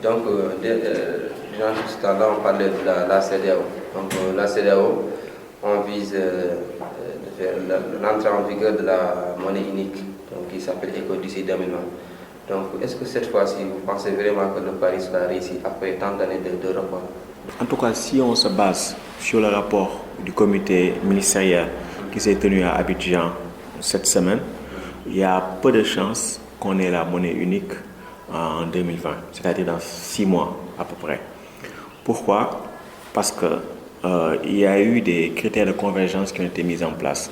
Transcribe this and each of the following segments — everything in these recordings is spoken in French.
Donc, durant tout ce temps-là, on parlait de la CEDEAO. Donc, la CEDEAO, on vise de faire l'entrée en vigueur de la monnaie unique, donc, qui s'appelle ECO d'ici 2020. Donc, est-ce que cette fois-ci, vous pensez vraiment que le pari sera réussi après tant d'années de report? En tout cas, si on se base sur le rapport du comité ministériel qui s'est tenu à Abidjan cette semaine, il y a peu de chances qu'on ait la monnaie unique en 2020, c'est-à-dire dans 6 mois à peu près. Pourquoi? Parce qu'il y a eu des critères de convergence qui ont été mis en place.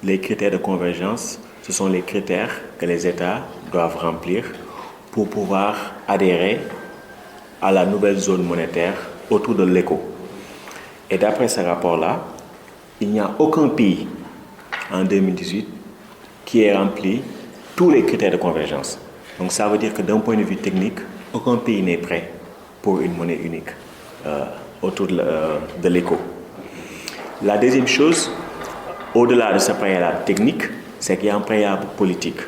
Les critères de convergence, ce sont les critères que les États doivent remplir pour pouvoir adhérer à la nouvelle zone monétaire autour de l'ECO. Et d'après ce rapport-là, il n'y a aucun pays en 2018 qui ait rempli tous les critères de convergence. Donc ça veut dire que d'un point de vue technique, aucun pays n'est prêt pour une monnaie unique autour de l'ECO. La deuxième chose, au-delà de ce préalable technique, c'est qu'il y a un préalable politique.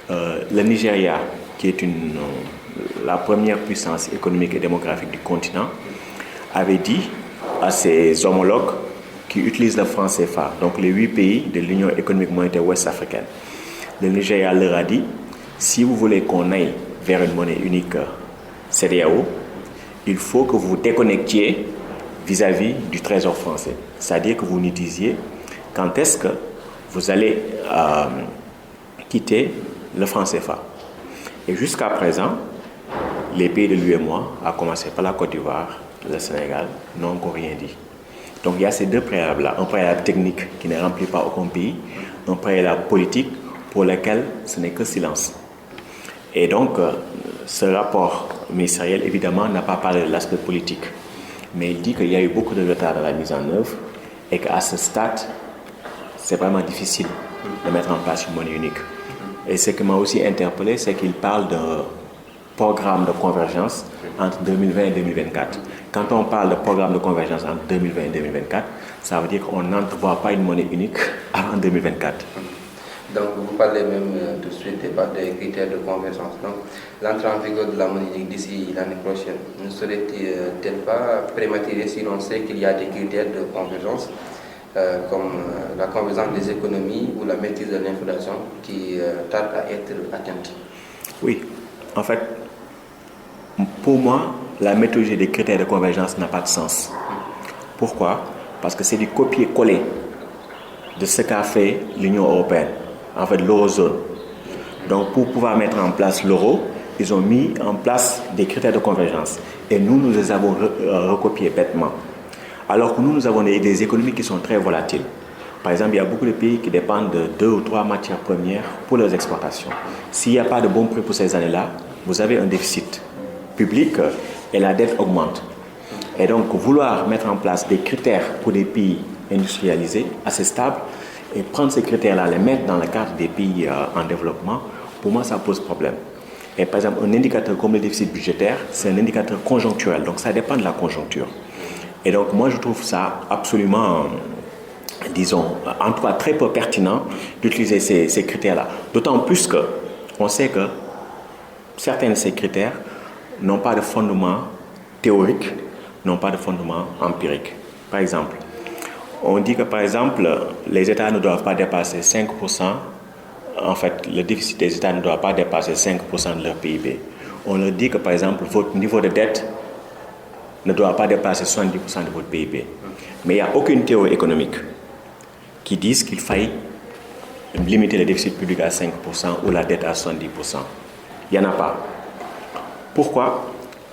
Le Nigeria, qui est la première puissance économique et démographique du continent, avait dit à ses homologues qui utilisent le franc CFA, donc les 8 pays de l'Union économique monétaire ouest-africaine. Le Nigeria leur a dit, si vous voulez qu'on aille vers une monnaie unique CEDEAO, il faut que vous déconnectiez vis-à-vis du trésor français. C'est-à-dire que vous nous disiez quand est-ce que vous allez quitter le franc CFA. Et jusqu'à présent, les pays de l'UEMOA, à commencer par la Côte d'Ivoire, le Sénégal, n'ont encore rien dit. Donc il y a ces deux préalables-là, un préalable technique qui ne remplit pas aucun pays, un préalable politique pour lequel ce n'est que silence. Et donc, ce rapport ministériel, évidemment, n'a pas parlé de l'aspect politique, mais il dit qu'il y a eu beaucoup de retard dans la mise en œuvre et qu'à ce stade, c'est vraiment difficile de mettre en place une monnaie unique. Et ce qui m'a aussi interpellé, c'est qu'il parle d'un programme de convergence entre 2020 et 2024. Quand on parle de programme de convergence entre 2020 et 2024, ça veut dire qu'on n'entrevoit pas une monnaie unique avant 2024. Donc, vous parlez même tout de suite des critères de convergence. Donc, l'entrée en vigueur de la monnaie unique d'ici l'année prochaine ne serait-il pas prématuré si l'on sait qu'il y a des critères de convergence comme la convergence des économies ou la maîtrise de l'inflation qui tarde à être atteinte? Oui, en fait, pour moi, la méthodologie des critères de convergence n'a pas de sens. Pourquoi? Parce que c'est du copier-coller de ce qu'a fait l'Union européenne, en fait l'eurozone. Donc pour pouvoir mettre en place l'euro, ils ont mis en place des critères de convergence. Et nous les avons recopiés bêtement. Alors que nous avons des économies qui sont très volatiles. Par exemple, il y a beaucoup de pays qui dépendent de 2 ou 3 matières premières pour leurs exportations. S'il n'y a pas de bons prix pour ces années-là, vous avez un déficit public et la dette augmente. Et donc, vouloir mettre en place des critères pour des pays industrialisés, assez stables, et prendre ces critères-là, les mettre dans le cadre des pays en développement, pour moi, ça pose problème. Et par exemple, un indicateur comme le déficit budgétaire, c'est un indicateur conjoncturel, donc ça dépend de la conjoncture. Et donc, moi, je trouve ça absolument, disons, en tout cas très peu pertinent d'utiliser ces critères-là. D'autant plus qu'on sait que certains de ces critères n'ont pas de fondement théorique, n'ont pas de fondement empirique. Par exemple, on dit que, par exemple, les États ne doivent pas dépasser 5%, en fait, le déficit des États ne doit pas dépasser 5% de leur PIB. On leur dit que, par exemple, votre niveau de dette ne doit pas dépasser 70% de votre PIB. Mais il n'y a aucune théorie économique qui dise qu'il faille limiter le déficit public à 5% ou la dette à 70%. Il n'y en a pas. Pourquoi?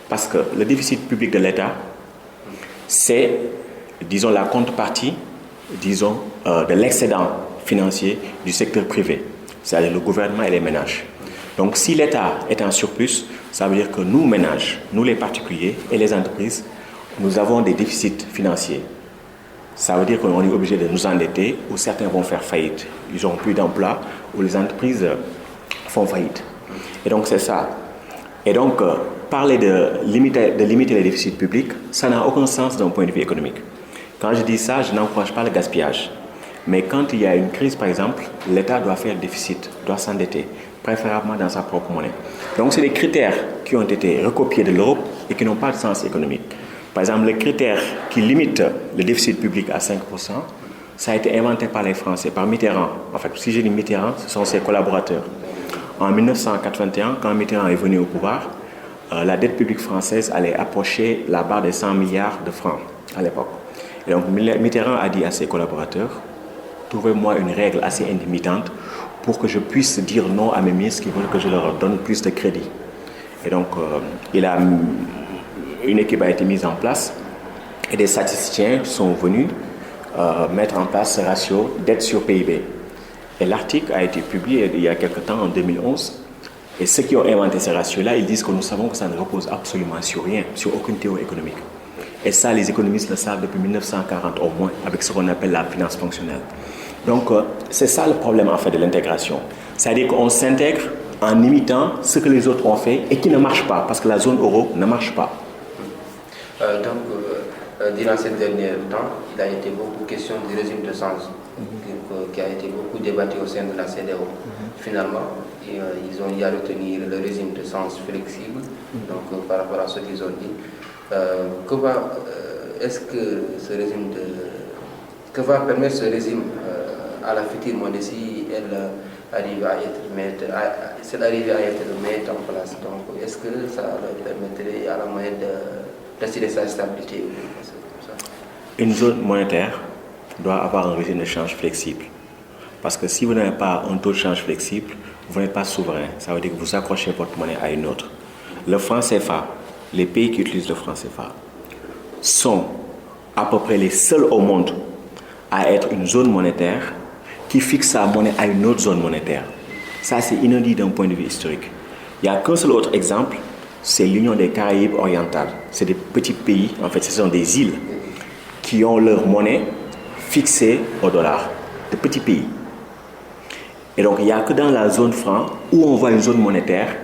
Parce que le déficit public de l'État, c'est, disons, la contrepartie, disons, de l'excédent financier du secteur privé, c'est-à-dire le gouvernement et les ménages. Donc, si l'État est en surplus, ça veut dire que nous, ménages, nous les particuliers et les entreprises, nous avons des déficits financiers. Ça veut dire qu'on est obligé de nous endetter ou certains vont faire faillite. Ils n'ont plus d'emploi ou les entreprises font faillite. Et donc, c'est ça. Et donc, parler de limiter les déficits publics, ça n'a aucun sens d'un point de vue économique. Quand je dis ça, je n'encourage pas le gaspillage. Mais quand il y a une crise, par exemple, l'État doit faire le déficit, doit s'endetter. préférablement dans sa propre monnaie. Donc, c'est des critères qui ont été recopiés de l'Europe et qui n'ont pas de sens économique. Par exemple, le critère qui limite le déficit public à 5%, ça a été inventé par les Français, par Mitterrand. En fait, si je dis Mitterrand, ce sont ses collaborateurs. En 1981, quand Mitterrand est venu au pouvoir, la dette publique française allait approcher la barre des 100 milliards de francs à l'époque. Et donc, Mitterrand a dit à ses collaborateurs, trouvez-moi une règle assez intermittente pour que je puisse dire non à mes ministres qui veulent que je leur donne plus de crédit. Et donc, une équipe a été mise en place et des statisticiens sont venus mettre en place ce ratio dette sur PIB. Et l'article a été publié il y a quelque temps, en 2011. Et ceux qui ont inventé ce ratio-là, ils disent que nous savons que ça ne repose absolument sur rien, sur aucune théorie économique. Et ça, les économistes le savent depuis 1940 au moins, avec ce qu'on appelle la finance fonctionnelle. Donc, c'est ça le problème en fait de l'intégration. C'est-à-dire qu'on s'intègre en imitant ce que les autres ont fait et qui ne marche pas, parce que la zone euro ne marche pas. Durant ces derniers temps, il a été beaucoup question du régime de change, qui a été beaucoup débattu au sein de la CEDEAO. Finalement, ils ont eu à retenir le régime de change flexible, donc par rapport à ce qu'ils ont dit. Est-ce que ce régime que va permettre ce régime à la future monnaie si elle arrive à être mise en place? Donc, est-ce que ça leur permettrait à la monnaie d'assurer sa stabilité? Une zone monétaire doit avoir un régime de change flexible. Parce que si vous n'avez pas un taux de change flexible, vous n'êtes pas souverain. Ça veut dire que vous accrochez votre monnaie à une autre. Le franc CFA, les pays qui utilisent le franc CFA, sont à peu près les seuls au monde à être une zone monétaire qui fixe sa monnaie à une autre zone monétaire. Ça, c'est inédit d'un point de vue historique. Il n'y a qu'un seul autre exemple, c'est l'Union des Caraïbes orientales. C'est des petits pays, en fait, ce sont des îles qui ont leur monnaie fixée au dollar. De petits pays. Et donc, il n'y a que dans la zone franc où on voit une zone monétaire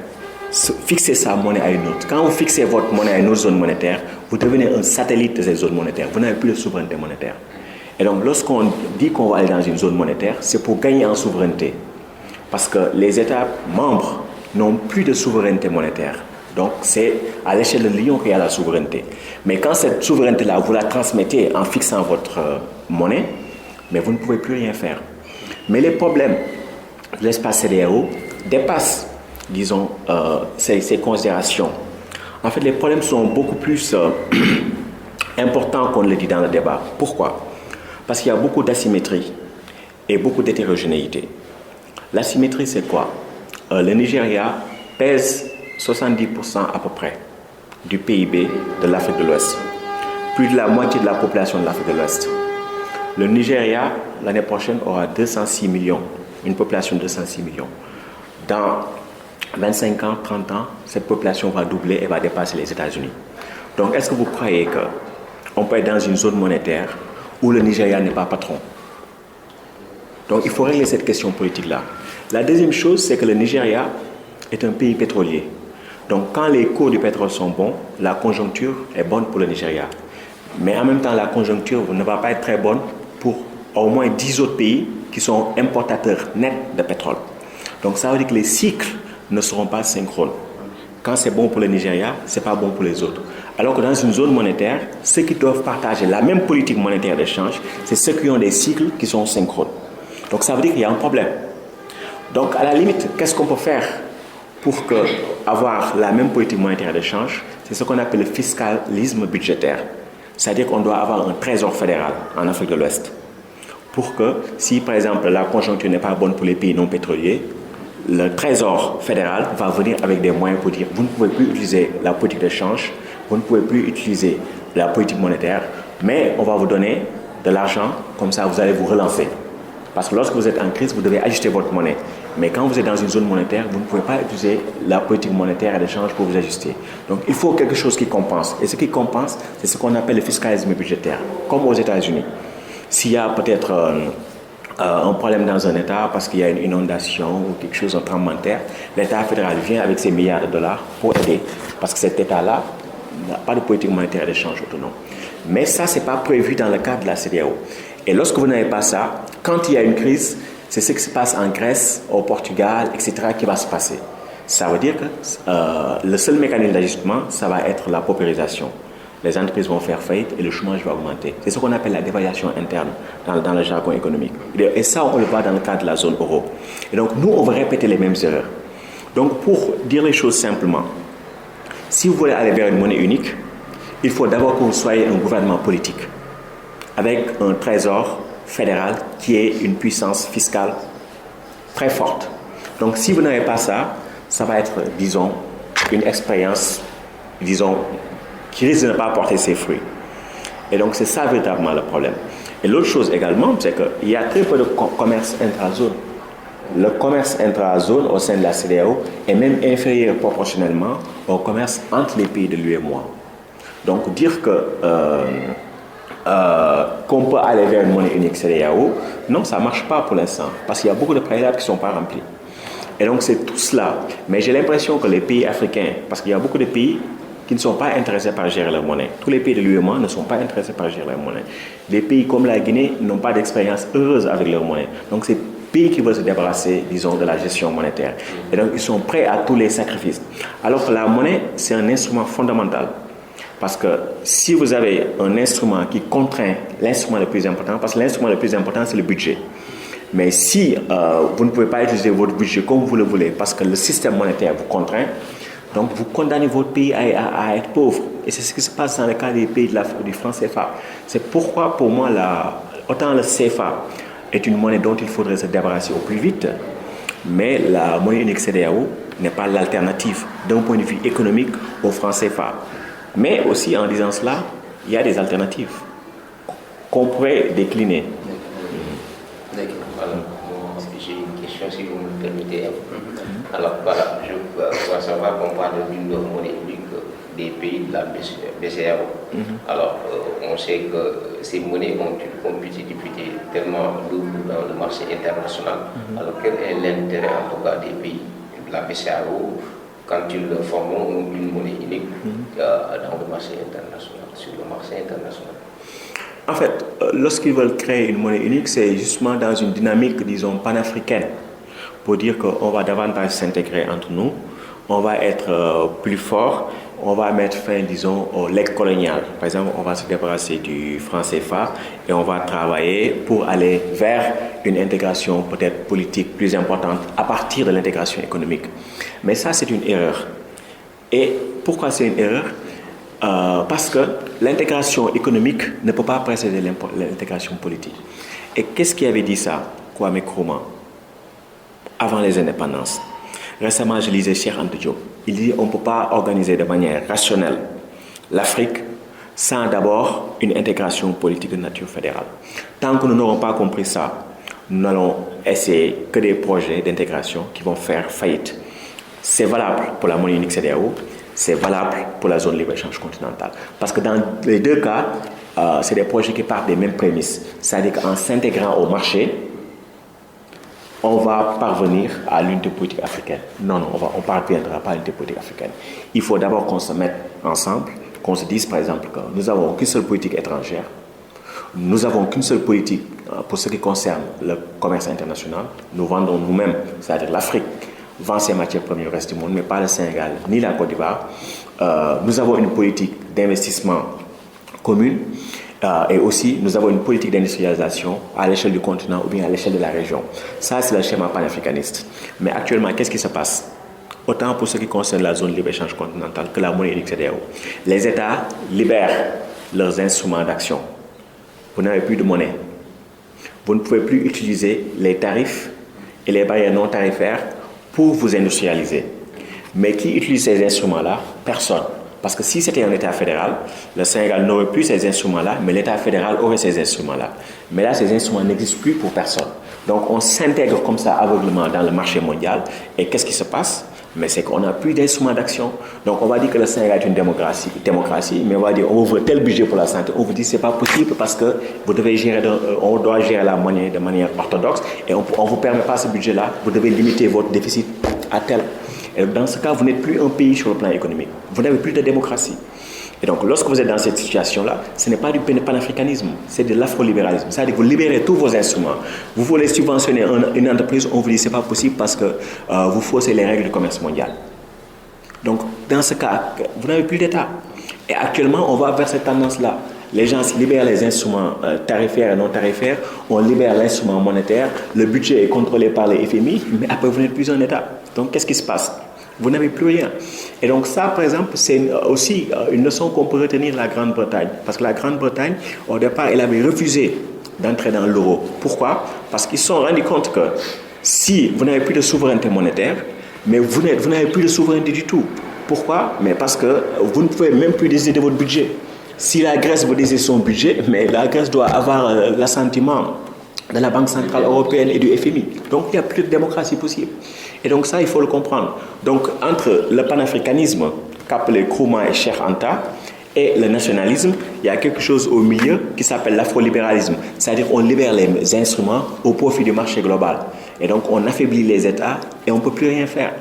fixer sa monnaie à une autre. Quand vous fixez votre monnaie à une autre zone monétaire, vous devenez un satellite de cette zone monétaire. Vous n'avez plus de souveraineté monétaire. Et donc, lorsqu'on dit qu'on va aller dans une zone monétaire, c'est pour gagner en souveraineté. Parce que les États membres n'ont plus de souveraineté monétaire. Donc, c'est à l'échelle de l'Union qu'il y a la souveraineté. Mais quand cette souveraineté-là, vous la transmettez en fixant votre monnaie, mais vous ne pouvez plus rien faire. Mais les problèmes de l'espace CEDEAO dépassent, disons, ces considérations. En fait, les problèmes sont beaucoup plus importants qu'on le dit dans le débat. Pourquoi? Parce qu'il y a beaucoup d'asymétrie et beaucoup d'hétérogénéité. L'asymétrie, c'est quoi? Le Nigeria pèse 70% à peu près du PIB de l'Afrique de l'Ouest. Plus de la moitié de la population de l'Afrique de l'Ouest. Le Nigeria, l'année prochaine, aura 206 millions, une population de 206 millions. Dans 25 ans, 30 ans, cette population va doubler et va dépasser les États-Unis. Donc, est-ce que vous croyez qu'on peut être dans une zone monétaire où le Nigeria n'est pas patron? Donc, il faut régler cette question politique-là. La deuxième chose, c'est que le Nigeria est un pays pétrolier. Donc, quand les cours du pétrole sont bons, la conjoncture est bonne pour le Nigeria. Mais en même temps, la conjoncture ne va pas être très bonne pour au moins 10 autres pays qui sont importateurs nets de pétrole. Donc, ça veut dire que les cycles ne seront pas synchrones. Quand c'est bon pour le Nigeria, ce n'est pas bon pour les autres. Alors que dans une zone monétaire, ceux qui doivent partager la même politique monétaire d'échange, c'est ceux qui ont des cycles qui sont synchrones. Donc, ça veut dire qu'il y a un problème. Donc, à la limite, qu'est-ce qu'on peut faire pour avoir la même politique monétaire d'échange? C'est ce qu'on appelle le fiscalisme budgétaire. C'est-à-dire qu'on doit avoir un trésor fédéral en Afrique de l'Ouest. Pour que, si par exemple la conjoncture n'est pas bonne pour les pays non pétroliers, le trésor fédéral va venir avec des moyens pour dire vous ne pouvez plus utiliser la politique d'échange, vous ne pouvez plus utiliser la politique monétaire, mais on va vous donner de l'argent, comme ça vous allez vous relancer. Parce que lorsque vous êtes en crise, vous devez ajuster votre monnaie. Mais quand vous êtes dans une zone monétaire, vous ne pouvez pas utiliser la politique monétaire et d'échange pour vous ajuster. Donc il faut quelque chose qui compense. Et ce qui compense, c'est ce qu'on appelle le fiscalisme budgétaire, comme aux États-Unis. S'il y a peut-être un problème dans un État parce qu'il y a une inondation ou quelque chose, un tremblement de terre, l'État fédéral vient avec ses milliards de dollars pour aider. Parce que cet État-là n'a pas de politique monétaire et d'échange autonome. Mais ça, ce n'est pas prévu dans le cadre de la CEDEAO. Et lorsque vous n'avez pas ça, quand il y a une crise, c'est ce qui se passe en Grèce, au Portugal, etc. qui va se passer. Ça veut dire que le seul mécanisme d'ajustement, ça va être la paupérisation. Les entreprises vont faire faillite et le chômage va augmenter. C'est ce qu'on appelle la dévaluation interne dans le jargon économique. Et ça, on le voit dans le cadre de la zone euro. Et donc, nous, on va répéter les mêmes erreurs. Donc, pour dire les choses simplement, si vous voulez aller vers une monnaie unique, il faut d'abord que vous soyez un gouvernement politique avec un trésor fédéral qui est une puissance fiscale très forte. Donc, si vous n'avez pas ça, ça va être, disons, une expérience, disons, qui risque de ne pas apporter ses fruits. Et donc, c'est ça véritablement le problème. Et l'autre chose également, c'est qu'il y a très peu de commerce intra-zone. Le commerce intra-zone au sein de la CEDEAO est même inférieur proportionnellement au commerce entre les pays de l'UEMOA. Donc, dire qu'on peut aller vers une monnaie unique CEDEAO, non, ça ne marche pas pour l'instant, parce qu'il y a beaucoup de préalables qui ne sont pas remplis. Et donc, c'est tout cela. Mais j'ai l'impression que les pays africains, parce qu'il y a beaucoup de pays qui ne sont pas intéressés par gérer leur monnaie. Tous les pays de l'UEMOA ne sont pas intéressés par gérer leur monnaie. Les pays comme la Guinée n'ont pas d'expérience heureuse avec leur monnaie. Donc, c'est pays qui veulent se débarrasser, disons, de la gestion monétaire. Et donc, ils sont prêts à tous les sacrifices. Alors que la monnaie, c'est un instrument fondamental. Parce que si vous avez un instrument qui contraint l'instrument le plus important, parce que l'instrument le plus important, c'est le budget. Mais si vous ne pouvez pas utiliser votre budget comme vous le voulez, parce que le système monétaire vous contraint, donc vous condamnez votre pays à être pauvre. Et c'est ce qui se passe dans le cas des pays du franc CFA. C'est pourquoi, pour moi, autant le CFA est une monnaie dont il faudrait se débarrasser au plus vite, mais la monnaie unique CEDEAO n'est pas l'alternative d'un point de vue économique au franc CFA. Mais aussi, en disant cela, il y a des alternatives qu'on pourrait décliner. D'accord. Voilà. J'ai une question, si vous me le permettez. Alors, voilà, je veux savoir qu'on parle d'une monnaie unique des pays de la BCEAO. Alors, on sait que ces monnaies ont une compétitivité tellement double dans le marché international. Alors, quel est l'intérêt, en tout cas, des pays de la BCEAO quand ils forment une monnaie unique dans le marché international, sur le marché international? En fait, lorsqu'ils veulent créer une monnaie unique, c'est justement dans une dynamique, disons, panafricaine, pour dire qu'on va davantage s'intégrer entre nous, on va être plus fort, on va mettre fin, disons, au legs colonial. Par exemple, on va se débarrasser du franc CFA et on va travailler pour aller vers une intégration peut-être politique plus importante à partir de l'intégration économique. Mais ça, c'est une erreur. Et pourquoi c'est une erreur? Parce que l'intégration économique ne peut pas précéder l'intégration politique. Et qu'est-ce qui avait dit ça, Kwame Nkrumah, avant les indépendances? Récemment, je lisais Cheikh Anta Diop. Il dit on ne peut pas organiser de manière rationnelle l'Afrique sans d'abord une intégration politique de nature fédérale. Tant que nous n'aurons pas compris ça, nous n'allons essayer que des projets d'intégration qui vont faire faillite. C'est valable pour la monnaie unique CEDEAO, c'est valable pour la zone libre-échange continentale. Parce que dans les deux cas, c'est des projets qui partent des mêmes prémices. C'est-à-dire qu'en s'intégrant au marché, on va parvenir à l'unité politique africaine. Non, on ne parviendra pas à l'unité politique africaine. Il faut d'abord qu'on se mette ensemble, qu'on se dise par exemple que nous n'avons qu'une seule politique étrangère, nous n'avons qu'une seule politique pour ce qui concerne le commerce international. Nous vendons nous-mêmes, c'est-à-dire l'Afrique vend ses matières premières au reste du monde, mais pas le Sénégal ni la Côte d'Ivoire. Nous avons une politique d'investissement commune. Et aussi, nous avons une politique d'industrialisation à l'échelle du continent ou bien à l'échelle de la région. Ça, c'est le schéma panafricaniste. Mais actuellement, qu'est-ce qui se passe? Autant pour ce qui concerne la zone libre-échange continentale que la monnaie unique CEDEAO. Les États libèrent leurs instruments d'action. Vous n'avez plus de monnaie. Vous ne pouvez plus utiliser les tarifs et les barrières non tarifaires pour vous industrialiser. Mais qui utilise ces instruments-là? Personne. Parce que si c'était un État fédéral, le Sénégal n'aurait plus ces instruments-là, mais l'État fédéral aurait ces instruments-là. Mais là, ces instruments n'existent plus pour personne. Donc, on s'intègre comme ça aveuglément dans le marché mondial. Et qu'est-ce qui se passe? Mais c'est qu'on n'a plus d'instruments d'action. Donc, on va dire que le Sénégal est une démocratie, mais on va dire on ouvre tel budget pour la santé. On vous dit que ce n'est pas possible parce que vous devez on doit gérer la monnaie de manière orthodoxe et on ne vous permet pas ce budget-là. Vous devez limiter votre déficit à tel. Et dans ce cas, vous n'êtes plus un pays sur le plan économique. Vous n'avez plus de démocratie. Et donc, lorsque vous êtes dans cette situation-là, ce n'est pas du panafricanisme, c'est de l'afro-libéralisme. C'est-à-dire que vous libérez tous vos instruments. Vous voulez subventionner une entreprise, on vous dit que ce n'est pas possible parce que vous faussez les règles du commerce mondial. Donc, dans ce cas, vous n'avez plus d'État. Et actuellement, on va vers cette tendance-là. Les gens libèrent les instruments tarifaires et non tarifaires, on libère l'instrument monétaire, le budget est contrôlé par les FMI, mais après vous n'êtes plus un État. Donc qu'est-ce qui se passe? Vous n'avez plus rien. Et donc ça, par exemple, c'est aussi une leçon qu'on peut retenir de la Grande-Bretagne. Parce que la Grande-Bretagne, au départ, elle avait refusé d'entrer dans l'euro. Pourquoi? Parce qu'ils se sont rendus compte que si vous n'avez plus de souveraineté monétaire, mais vous n'avez plus de souveraineté du tout. Pourquoi? Mais parce que vous ne pouvez même plus décider de votre budget. Si la Grèce veut décider son budget, mais la Grèce doit avoir l'assentiment de la Banque Centrale Européenne et du FMI. Donc il n'y a plus de démocratie possible. Et donc ça, il faut le comprendre. Donc entre le panafricanisme qu'appelait Nkrumah et Cheikh Anta et le nationalisme, il y a quelque chose au milieu qui s'appelle l'afro-libéralisme. C'est-à-dire qu'on libère les instruments au profit du marché global. Et donc on affaiblit les États et on ne peut plus rien faire.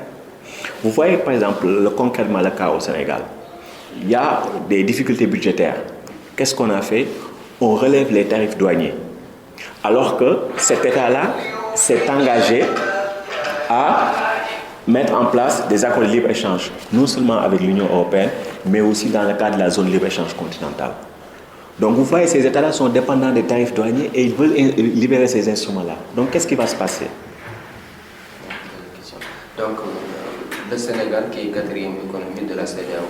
Vous voyez par exemple concrètement le cas au Sénégal. Il y a des difficultés budgétaires. Qu'est-ce qu'on a fait? On relève les tarifs douaniers. Alors que cet État-là s'est engagé à mettre en place des accords de libre-échange, non seulement avec l'Union européenne, mais aussi dans le cadre de la zone de libre-échange continentale. Donc vous voyez, ces États-là sont dépendants des tarifs douaniers et ils veulent libérer ces instruments-là. Donc qu'est-ce qui va se passer? Donc le Sénégal qui est quatrième économie de la CEDEAO,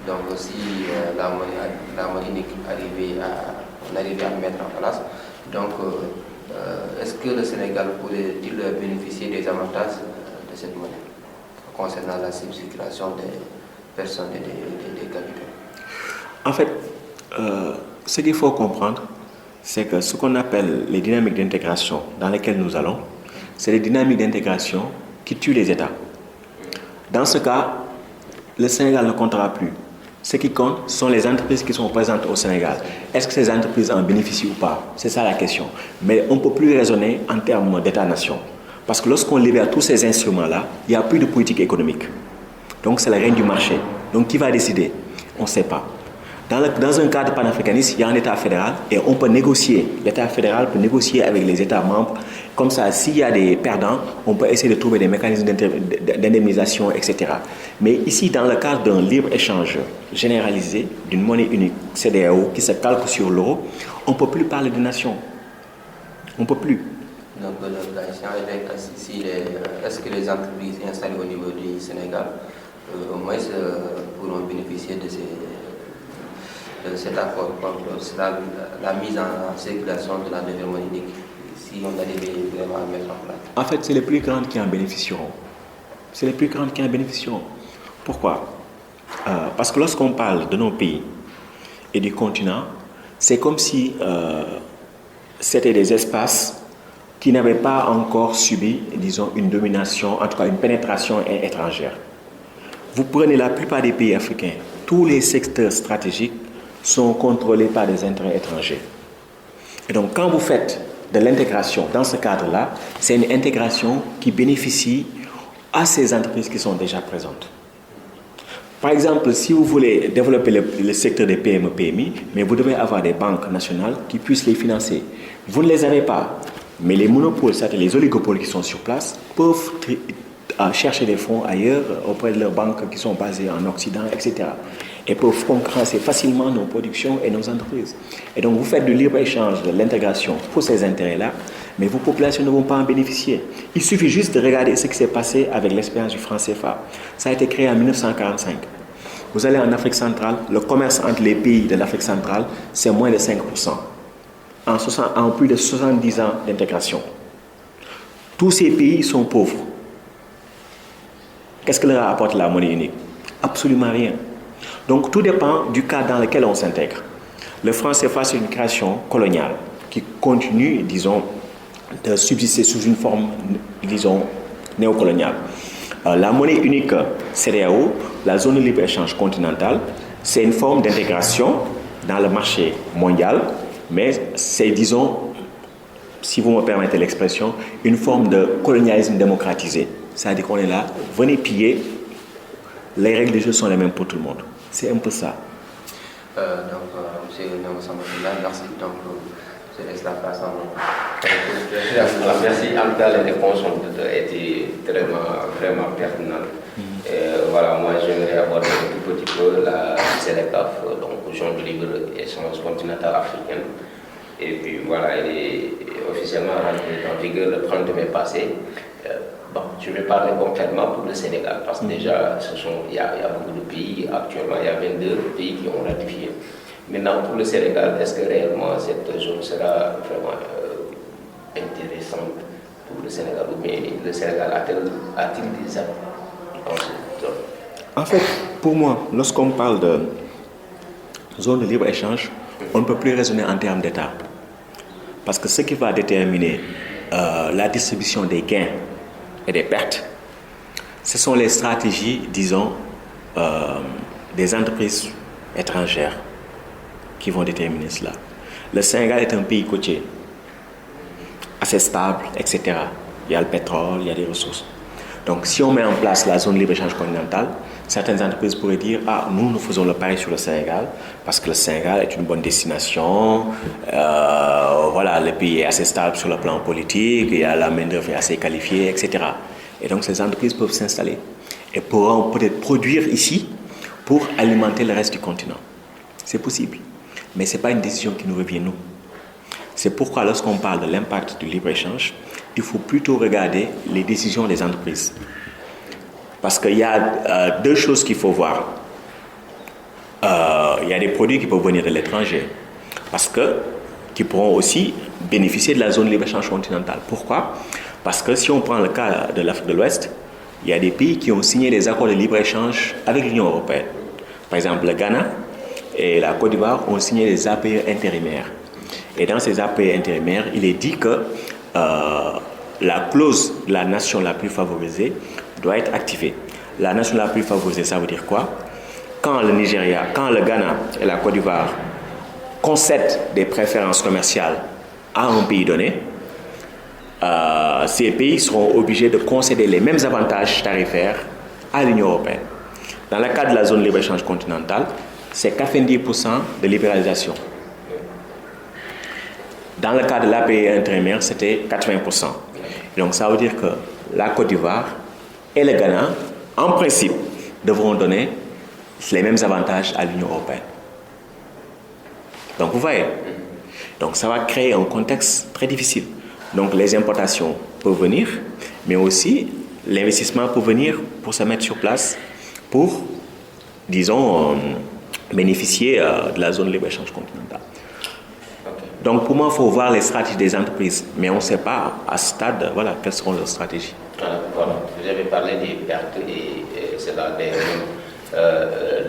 donc si la monnaie unique on arrivait à mettre en place, donc est-ce que le Sénégal pourrait-il bénéficier des avantages de cette monnaie concernant la circulation des personnes et des capitaux? En fait, ce qu'il faut comprendre, c'est que ce qu'on appelle les dynamiques d'intégration dans lesquelles nous allons, c'est les dynamiques d'intégration qui tuent les États. Dans ce cas, le Sénégal ne comptera plus. Ce qui compte sont les entreprises qui sont présentes au Sénégal. Est-ce que ces entreprises en bénéficient ou pas? C'est ça la question. Mais on ne peut plus raisonner en termes d'État-nation. Parce que lorsqu'on libère tous ces instruments-là, il n'y a plus de politique économique. Donc c'est la reine du marché. Donc qui va décider? On ne sait pas. Dans un cadre panafricaniste, il y a un État fédéral et on peut négocier. L'État fédéral peut négocier avec les États membres. Comme ça, s'il y a des perdants, on peut essayer de trouver des mécanismes d'indemnisation, etc. Mais ici, dans le cadre d'un libre-échange généralisé, d'une monnaie unique CEDEAO qui se calque sur l'euro, on ne peut plus parler de nation. On ne peut plus. Donc, est-ce que les entreprises installées au niveau du Sénégal, au moins, pourront bénéficier de cet accord contre la mise en circulation de la nouvelle monnaie unique, si on arrivait vraiment à mettre en place? En fait, c'est les plus grandes qui en bénéficieront. C'est les plus grandes qui en bénéficieront. Pourquoi? Parce que lorsqu'on parle de nos pays et du continent, c'est comme si c'était des espaces qui n'avaient pas encore subi, disons, une domination, en tout cas une pénétration étrangère. Vous prenez la plupart des pays africains, tous les secteurs stratégiques sont contrôlés par des intérêts étrangers. Et donc, quand vous faites de l'intégration dans ce cadre-là, c'est une intégration qui bénéficie à ces entreprises qui sont déjà présentes. Par exemple, si vous voulez développer le secteur des PME, PMI, mais vous devez avoir des banques nationales qui puissent les financer. Vous ne les avez pas, mais les monopoles, c'est-à-dire les oligopoles qui sont sur place, peuvent chercher des fonds ailleurs auprès de leurs banques qui sont basées en Occident, etc. Et peuvent concurrencer facilement nos productions et nos entreprises. Et donc vous faites du libre-échange, de l'intégration pour ces intérêts-là, mais vos populations ne vont pas en bénéficier. Il suffit juste de regarder ce qui s'est passé avec l'expérience du franc CFA. Ça a été créé en 1945. Vous allez en Afrique centrale, le commerce entre les pays de l'Afrique centrale, c'est moins de 5%. En plus de 70 ans d'intégration. Tous ces pays sont pauvres. Qu'est-ce que leur apporte la monnaie unique? Absolument rien. Donc tout dépend du cadre dans lequel on s'intègre. Le franc CFA, c'est une création coloniale qui continue, disons, de subsister sous une forme, disons, néocoloniale. La monnaie unique CEDEAO, la zone de libre-échange continentale, c'est une forme d'intégration dans le marché mondial, mais c'est, disons, si vous me permettez l'expression, une forme de colonialisme démocratisé. c'est-à-dire qu'on est là, venez piller, les règles du jeu sont les mêmes pour tout le monde. C'est un peu ça. Monsieur Sambatoula, merci. Donc, je laisse la place à vous. Merci. En tout cas, les réponses ont été vraiment pertinentes. Voilà, moi, j'aimerais aborder un tout petit peu la CELECAF, donc Zone de libre-échange continentale africaine. Et puis voilà, elle est officiellement rentrée en vigueur le 30 mai passé. Bon, je vais parler concrètement pour le Sénégal, parce que déjà, il y a beaucoup de pays, actuellement, il y a 22 pays qui ont ratifié. Maintenant, pour le Sénégal, est-ce que réellement cette zone sera vraiment intéressante pour le Sénégal, ou bien le Sénégal a-t-il des actes dans cette zone? En fait, pour moi, lorsqu'on parle de zone de libre-échange, on ne peut plus raisonner en termes d'État. Parce que ce qui va déterminer la distribution des gains et des pertes, ce sont les stratégies, disons, des entreprises étrangères qui vont déterminer cela. Le Sénégal est un pays côtier, assez stable, etc. Il y a le pétrole, il y a des ressources. Donc, si on met en place la zone libre-échange continentale, certaines entreprises pourraient dire: ah, nous faisons le pari sur le Sénégal parce que le Sénégal est une bonne destination. Voilà, le pays est assez stable sur le plan politique, il y a la main-d'œuvre assez qualifiée, etc. Et donc, ces entreprises peuvent s'installer et pourront peut-être produire ici pour alimenter le reste du continent. C'est possible, mais ce n'est pas une décision qui nous revient, nous. C'est pourquoi, lorsqu'on parle de l'impact du libre-échange, il faut plutôt regarder les décisions des entreprises. Parce qu'il y a deux choses qu'il faut voir. Il y a des produits qui peuvent venir de l'étranger, qui pourront aussi bénéficier de la zone libre-échange continentale. Pourquoi? Parce que si on prend le cas de l'Afrique de l'Ouest, il y a des pays qui ont signé des accords de libre-échange avec l'Union européenne. Par exemple, le Ghana et la Côte d'Ivoire ont signé des APE intérimaires. Et dans ces APE intérimaires, il est dit que la clause de la nation la plus favorisée doit être activée. La nation la plus favorisée, ça veut dire quoi? Quand le Nigeria, quand le Ghana et la Côte d'Ivoire concèdent des préférences commerciales à un pays donné, ces pays seront obligés de concéder les mêmes avantages tarifaires à l'Union européenne. Dans le cas de la zone libre-échange continentale, c'est 90% de libéralisation. Dans le cas de l'APE intérimaire, c'était 80%. Donc ça veut dire que la Côte d'Ivoire et le Ghana, en principe, devront donner les mêmes avantages à l'Union européenne. Donc vous voyez, donc ça va créer un contexte très difficile. Donc les importations peuvent venir, mais aussi l'investissement peut venir pour se mettre sur place, pour, disons, bénéficier de la zone libre-échange continentale. Donc pour moi, il faut voir les stratégies des entreprises, mais on ne sait pas à ce stade, voilà, quelles seront leurs stratégies. Voilà. Vous avez parlé des pertes et c'est là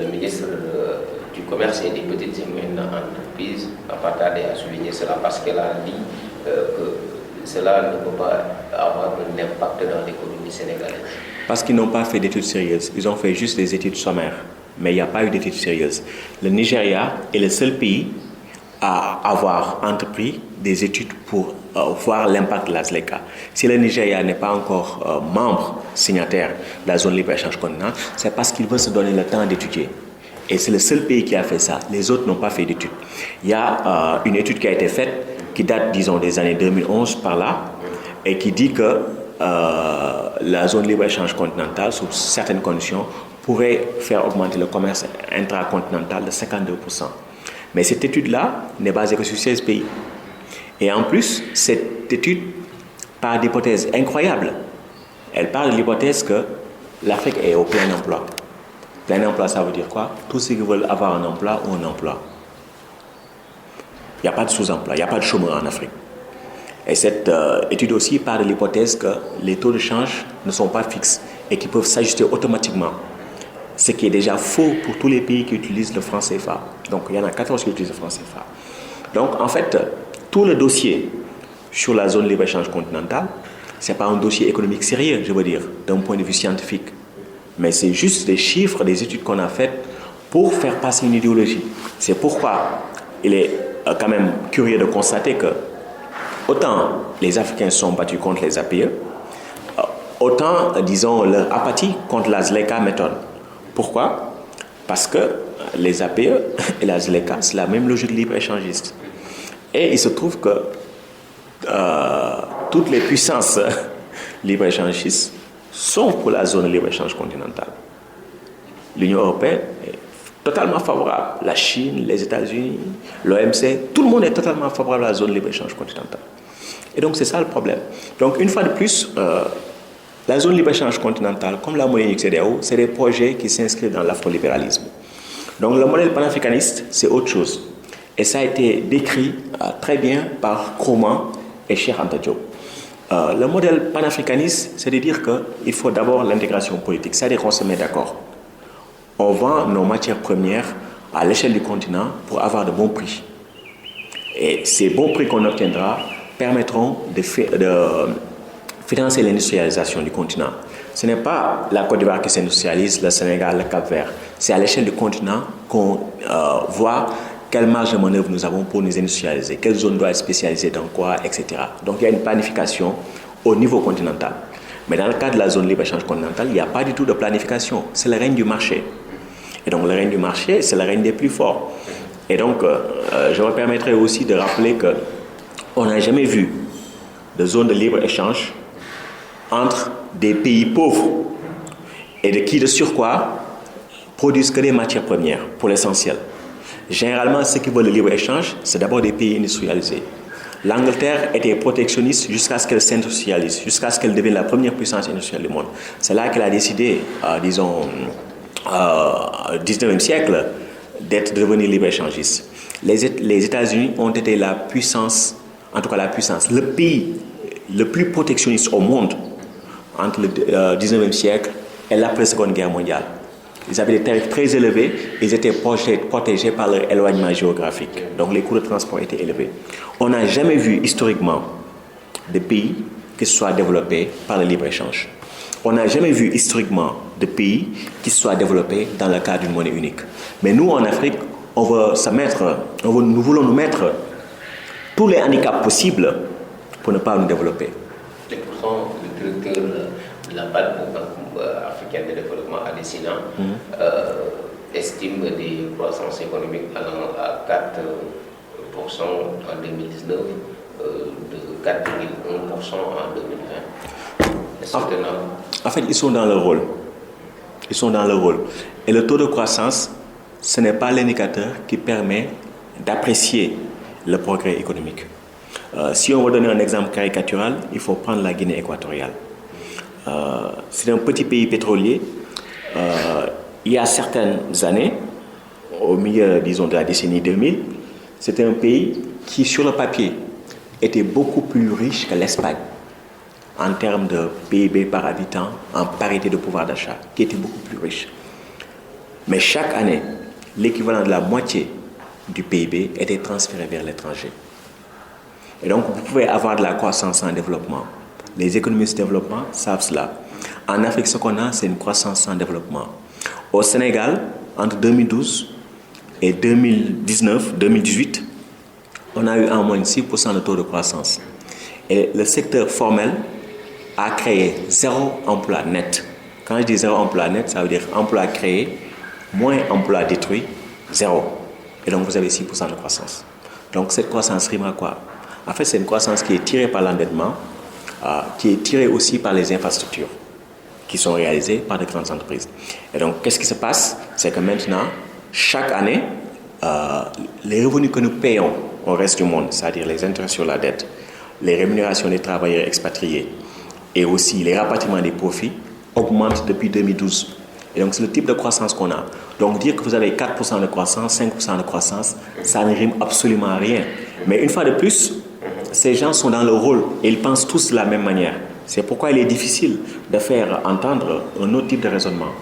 le ministre du Commerce et des petites et moyennes entreprises a pas tardé à souligner cela parce qu'elle a dit que cela ne peut pas avoir un impact dans l'économie sénégalaise. Parce qu'ils n'ont pas fait d'études sérieuses, ils ont fait juste des études sommaires, mais il n'y a pas eu d'études sérieuses. Le Nigeria est le seul pays à avoir entrepris des études pour voir l'impact de la ZLECA. Si le Nigeria n'est pas encore membre signataire de la zone libre-échange continentale, c'est parce qu'il veut se donner le temps d'étudier. Et c'est le seul pays qui a fait ça. Les autres n'ont pas fait d'études. Il y a une étude qui a été faite, qui date, disons, des années 2011 par là, et qui dit que la zone libre-échange continentale, sous certaines conditions, pourrait faire augmenter le commerce intracontinental de 52%. Mais cette étude-là n'est basée que sur 16 pays. Et en plus, cette étude part d'hypothèses incroyables. Elle parle de l'hypothèse que l'Afrique est au plein emploi. Plein emploi, ça veut dire quoi? Tous ceux qui veulent avoir un emploi ont un emploi. Il n'y a pas de sous-emploi, il n'y a pas de chômeurs en Afrique. Et cette étude aussi part de l'hypothèse que les taux de change ne sont pas fixes et qu'ils peuvent s'ajuster automatiquement. Ce qui est déjà faux pour tous les pays qui utilisent le franc CFA. Donc, il y en a 14 qui utilisent le franc CFA. Donc, en fait, tout le dossier sur la zone libre-échange continentale, ce n'est pas un dossier économique sérieux, je veux dire, d'un point de vue scientifique. Mais c'est juste des chiffres, des études qu'on a faites pour faire passer une idéologie. C'est pourquoi il est quand même curieux de constater que autant les Africains sont battus contre les APE, autant, disons, leur apathie contre la ZLECA m'étonne. Pourquoi? Parce que les APE et la ZLECA, c'est la même logique libre-échangiste. Et il se trouve que toutes les puissances libre-échangistes sont pour la zone de libre-échange continentale. L'Union européenne est totalement favorable. La Chine, les États-Unis, l'OMC, tout le monde est totalement favorable à la zone de libre-échange continentale. Et donc, c'est ça le problème. Donc, une fois de plus, la zone de libre-échange continentale, comme la monnaie unique CEDEAO, c'est des projets qui s'inscrivent dans l'afrolibéralisme. Donc, le modèle panafricaniste, c'est autre chose. Et ça a été décrit très bien par Kroman et Cheikh Anta Diop. Le modèle panafricaniste, c'est de dire qu'il faut d'abord l'intégration politique. C'est-à-dire qu'on se met d'accord. On vend nos matières premières à l'échelle du continent pour avoir de bons prix. Et ces bons prix qu'on obtiendra permettront de financer l'industrialisation du continent. Ce n'est pas la Côte d'Ivoire qui s'industrialise, le Sénégal, le Cap-Vert. C'est à l'échelle du continent qu'on voit quelle marge de manœuvre nous avons pour nous industrialiser, quelle zone doit être spécialisée dans quoi, etc. Donc il y a une planification au niveau continental. Mais dans le cas de la zone libre-échange continentale, il n'y a pas du tout de planification. C'est le règne du marché. Et donc le règne du marché, c'est le règne des plus forts. Et donc, je me permettrai aussi de rappeler qu'on n'a jamais vu de zone de libre-échange entre des pays pauvres et de surcroît produisent que des matières premières pour l'essentiel. Généralement, ceux qui veulent le libre-échange, c'est d'abord des pays industrialisés. L'Angleterre était protectionniste jusqu'à ce qu'elle s'industrialise, jusqu'à ce qu'elle devienne la première puissance industrielle du monde. C'est là qu'elle a décidé, disons, au 19e siècle, d'être devenue libre-échangiste. Les États-Unis ont été la puissance, en tout cas la puissance, le pays le plus protectionniste au monde entre le 19e siècle et l'après-seconde guerre mondiale. Ils avaient des tarifs très élevés, ils étaient protégés par leur éloignement géographique. Donc les coûts de transport étaient élevés. On n'a jamais vu historiquement de pays qui se soient développés par le libre-échange. On n'a jamais vu historiquement de pays qui se soient développés dans le cadre d'une monnaie unique. Mais nous, en Afrique, nous voulons nous mettre tous les handicaps possibles pour ne pas nous développer. Et pourtant, le directeur de la BAD, Banque africaine de développement Adesina, estime des croissances économiques allant à 4% en 2019, de 4,1% en 2020. Est-ce tenable? En fait, ils sont dans leur rôle. Ils sont dans leur rôle. Et le taux de croissance, ce n'est pas l'indicateur qui permet d'apprécier le progrès économique. Si on veut donner un exemple caricatural, il faut prendre la Guinée équatoriale. C'est un petit pays pétrolier. Il y a certaines années, au milieu, disons, de la décennie 2000, c'était un pays qui, sur le papier, était beaucoup plus riche que l'Espagne en termes de PIB par habitant, en parité de pouvoir d'achat, qui était beaucoup plus riche. Mais chaque année, l'équivalent de la moitié du PIB était transféré vers l'étranger. Et donc, vous pouvez avoir de la croissance sans développement. Les économistes de développement savent cela. En Afrique, ce qu'on a, c'est une croissance sans développement. Au Sénégal, entre 2012 et 2018, on a eu en moyenne 6% de taux de croissance. Et le secteur formel a créé 0 emploi net. Quand je dis 0 emploi net, ça veut dire emploi créé, moins emploi détruit, 0. Et donc, vous avez 6% de croissance. Donc, cette croissance rime à quoi? En fait, c'est une croissance qui est tirée par l'endettement, qui est tirée aussi par les infrastructures qui sont réalisées par de grandes entreprises. Et donc, qu'est-ce qui se passe? C'est que maintenant, chaque année, les revenus que nous payons au reste du monde, c'est-à-dire les intérêts sur la dette, les rémunérations des travailleurs expatriés et aussi les rapatriements des profits, augmentent depuis 2012. Et donc, c'est le type de croissance qu'on a. Donc, dire que vous avez 4% de croissance, 5% de croissance, ça ne rime absolument à rien. Mais une fois de plus, ces gens sont dans le rôle et ils pensent tous de la même manière. C'est pourquoi il est difficile de faire entendre un autre type de raisonnement.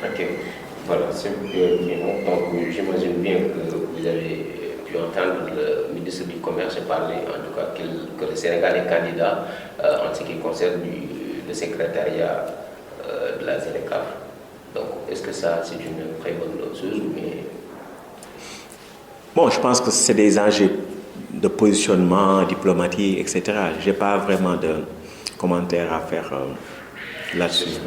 Ok, voilà, c'est bien. Donc, j'imagine bien que vous avez pu entendre le ministre du Commerce parler, en tout cas, que le Sénégal est candidat en ce qui concerne le secrétariat de la ZLECA. Donc, est-ce que ça, c'est une très bonne chose ou bien... Bon, je pense que c'est des enjeux de positionnement diplomatique, etc. Je n'ai pas vraiment commentaire à faire là-dessus.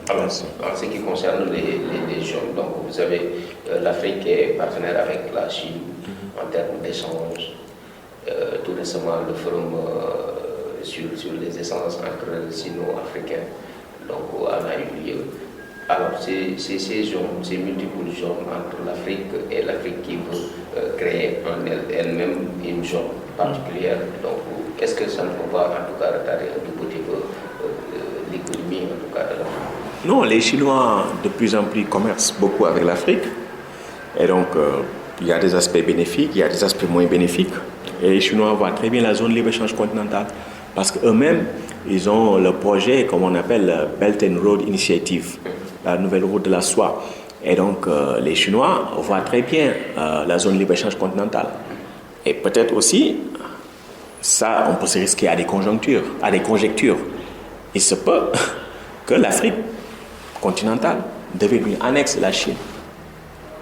Alors, en ce qui concerne les jeunes, donc vous avez l'Afrique est partenaire avec la Chine en termes d'échanges. Tout récemment, le forum sur les essences entre sino-africains donc, en a eu lieu. Alors, c'est ces zones, ces multiples zones entre l'Afrique et l'Afrique qui veut créer en elle-même une zone particulière. Donc, est-ce que ça ne peut pas, en tout cas, retarder un tout petit peu l'économie, en tout cas, de l'Afrique? Non, les Chinois, de plus en plus, commercent beaucoup avec l'Afrique. Et donc, il y a des aspects bénéfiques, il y a des aspects moins bénéfiques. Et les Chinois voient très bien la zone libre-échange continentale. Parce qu'eux-mêmes, ils ont le projet, comme on appelle, Belt and Road Initiative, la nouvelle route de la soie. Et donc, les Chinois voient très bien la zone libre-échange continentale. Et peut-être aussi, ça, on peut se risquer à des conjonctures, à des conjectures. Il se peut que l'Afrique continentale devienne une annexe de la Chine.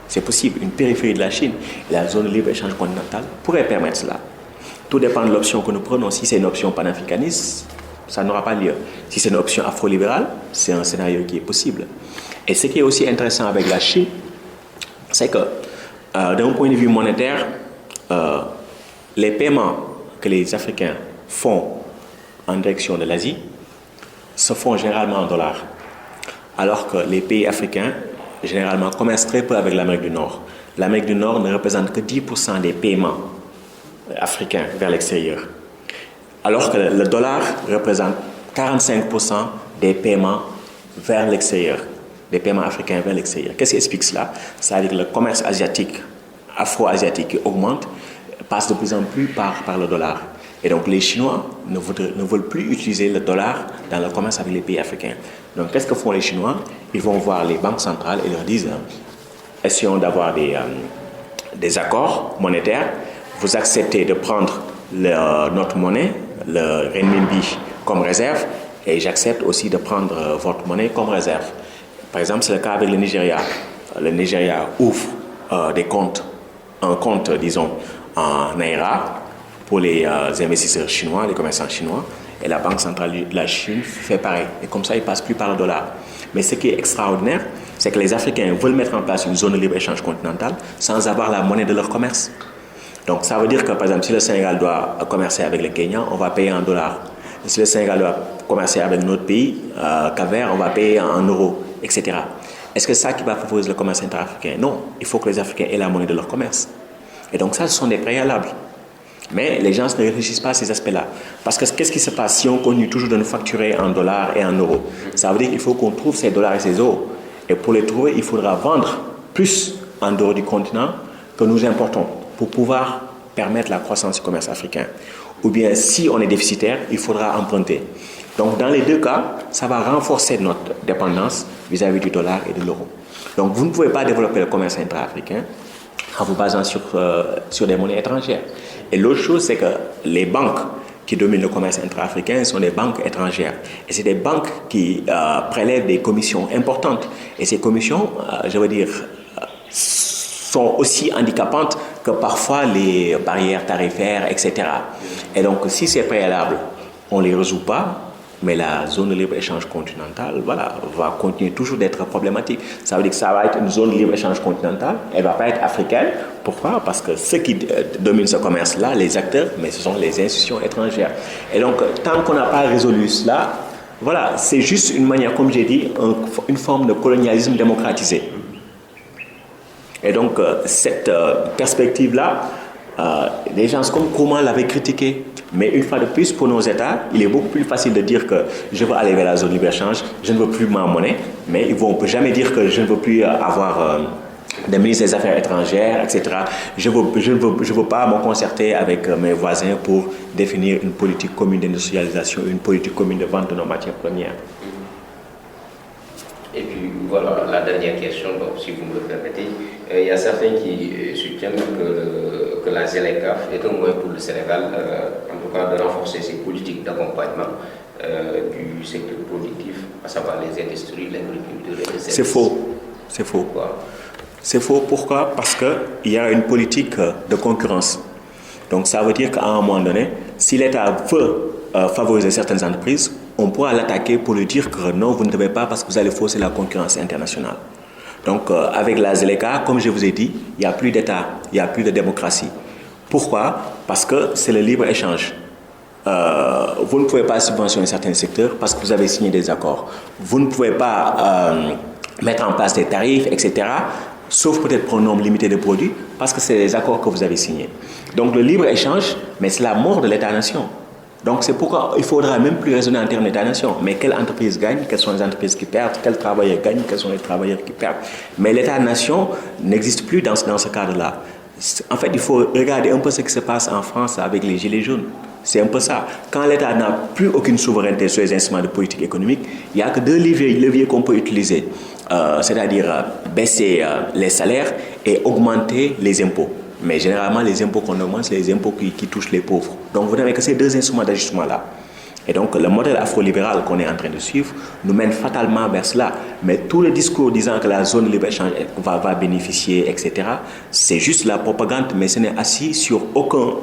C'est possible, une périphérie de la Chine. Et la zone libre-échange continentale pourrait permettre cela. Tout dépend de l'option que nous prenons. Si c'est une option panafricaniste, ça n'aura pas lieu. Si c'est une option afro-libérale, c'est un scénario qui est possible. Et ce qui est aussi intéressant avec la Chine, c'est que, d'un point de vue monétaire, les paiements que les Africains font en direction de l'Asie se font généralement en dollars. Alors que les pays africains, généralement, commercent très peu avec l'Amérique du Nord. L'Amérique du Nord ne représente que 10% des paiements africains vers l'extérieur. Alors que le dollar représente 45% des paiements vers l'extérieur, des paiements africains vers l'extérieur. Qu'est-ce qui explique cela? Ça veut dire que le commerce asiatique, afro-asiatique qui augmente, passe de plus en plus par le dollar. Et donc les Chinois ne veulent plus utiliser le dollar dans le commerce avec les pays africains. Donc qu'est-ce que font les Chinois? Ils vont voir les banques centrales et leur disent essayons d'avoir des accords monétaires. Vous acceptez de prendre notre monnaie, le renminbi, comme réserve, et j'accepte aussi de prendre votre monnaie comme réserve. Par exemple, c'est le cas avec le Nigeria. Le Nigeria ouvre un compte, disons, en Naira pour les investisseurs chinois, les commerçants chinois, et la Banque centrale de la Chine fait pareil. Et comme ça, ils ne passent plus par le dollar. Mais ce qui est extraordinaire, c'est que les Africains veulent mettre en place une zone de libre-échange continentale sans avoir la monnaie de leur commerce. Donc ça veut dire que, par exemple, si le Sénégal doit commercer avec le Kenya, on va payer en dollars. Et si le Sénégal doit commercer avec notre pays, Cap-Vert, on va payer en euros, etc. Est-ce que c'est ça qui va favoriser le commerce interafricain? Non, il faut que les Africains aient la monnaie de leur commerce. Et donc ça, ce sont des préalables. Mais les gens ne réfléchissent pas à ces aspects-là. Parce que qu'est-ce qui se passe si on continue toujours de nous facturer en dollars et en euros? Ça veut dire qu'il faut qu'on trouve ces dollars et ces euros. Et pour les trouver, il faudra vendre plus en dehors du continent que nous importons pour pouvoir permettre la croissance du commerce africain. Ou bien, si on est déficitaire, il faudra emprunter. Donc, dans les deux cas, ça va renforcer notre dépendance vis-à-vis du dollar et de l'euro. Donc, vous ne pouvez pas développer le commerce intra-africain en vous basant sur des monnaies étrangères. Et l'autre chose, c'est que les banques qui dominent le commerce intra-africain sont des banques étrangères. Et c'est des banques qui prélèvent des commissions importantes. Et ces commissions, sont aussi handicapantes que parfois les barrières tarifaires, etc. Et donc, si c'est préalable, on ne les résout pas, mais la zone de libre-échange continentale, va continuer toujours d'être problématique. Ça veut dire que ça va être une zone de libre-échange continentale, elle ne va pas être africaine. Pourquoi? Parce que ceux qui dominent ce commerce-là, les acteurs, mais ce sont les institutions étrangères. Et donc, tant qu'on n'a pas résolu cela, c'est juste une manière, comme j'ai dit, une forme de colonialisme démocratisé. Et donc, cette perspective-là, les gens comme Kourman l'avaient critiqué. Mais une fois de plus, pour nos États, il est beaucoup plus facile de dire que je veux aller vers la zone de libre-échange, je ne veux plus ma monnaie, mais on ne peut jamais dire que je ne veux plus avoir des ministres des Affaires étrangères, etc. Je ne veux pas me concerter avec mes voisins pour définir une politique commune d'industrialisation, une politique commune de vente de nos matières premières. Et puis voilà, la dernière question, donc, si vous me le permettez. Il y a certains qui soutiennent que la ZLECAf est un moyen pour le Sénégal, en tout cas, de renforcer ses politiques d'accompagnement du secteur productif, à savoir les industries, l'agriculture et les services. C'est faux. C'est faux. Pourquoi? C'est faux. Pourquoi? Parce qu'il y a une politique de concurrence. Donc ça veut dire qu'à un moment donné, si l'État veut favoriser certaines entreprises, on pourra l'attaquer pour lui dire que non, vous ne devez pas parce que vous allez fausser la concurrence internationale. Donc, avec la ZLECA, comme je vous ai dit, il n'y a plus d'État, il n'y a plus de démocratie. Pourquoi? Parce que c'est le libre-échange. Vous ne pouvez pas subventionner certains secteurs parce que vous avez signé des accords. Vous ne pouvez pas mettre en place des tarifs, etc., sauf peut-être pour un nombre limité de produits, parce que c'est des accords que vous avez signés. Donc le libre-échange, mais c'est la mort de l'État-nation. Donc c'est pourquoi il ne faudra même plus raisonner en termes d'État-nation. Mais quelle entreprise gagne, quelles sont les entreprises qui perdent, quels travailleurs gagnent, quels sont les travailleurs qui perdent. Mais l'État-nation n'existe plus dans ce cadre-là. En fait, il faut regarder un peu ce qui se passe en France avec les Gilets jaunes. C'est un peu ça. Quand l'État n'a plus aucune souveraineté sur les instruments de politique économique, il n'y a que deux leviers qu'on peut utiliser. C'est-à-dire baisser les salaires et augmenter les impôts. Mais généralement, les impôts qu'on augmente, c'est les impôts qui touchent les pauvres. Donc, vous n'avez que ces deux instruments d'ajustement-là. Et donc, le modèle afro-libéral qu'on est en train de suivre nous mène fatalement vers cela. Mais tout le discours disant que la zone de libre-échange va bénéficier, etc., c'est juste la propagande, mais ce n'est assis sur aucun,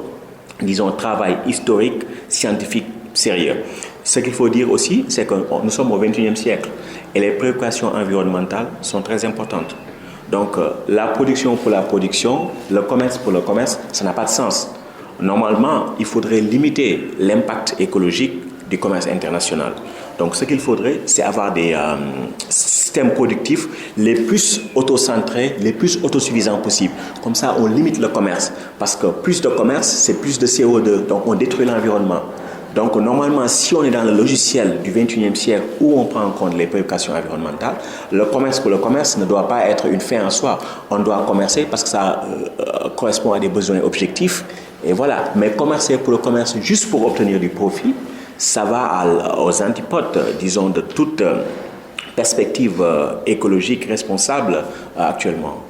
disons, travail historique, scientifique, sérieux. Ce qu'il faut dire aussi, c'est que nous sommes au XXIe siècle et les préoccupations environnementales sont très importantes. Donc, la production pour la production, le commerce pour le commerce, ça n'a pas de sens. Normalement, il faudrait limiter l'impact écologique du commerce international. Donc, ce qu'il faudrait, c'est avoir des systèmes productifs les plus autocentrés, les plus autosuffisants possibles. Comme ça, on limite le commerce. Parce que plus de commerce, c'est plus de CO2. Donc, on détruit l'environnement. Donc, normalement, si on est dans le logiciel du XXIe siècle où on prend en compte les préoccupations environnementales, le commerce pour le commerce ne doit pas être une fin en soi. On doit commercer parce que ça correspond à des besoins objectifs. Et voilà. Mais commercer pour le commerce juste pour obtenir du profit, ça va aux antipodes, disons, de toute perspective écologique responsable actuellement.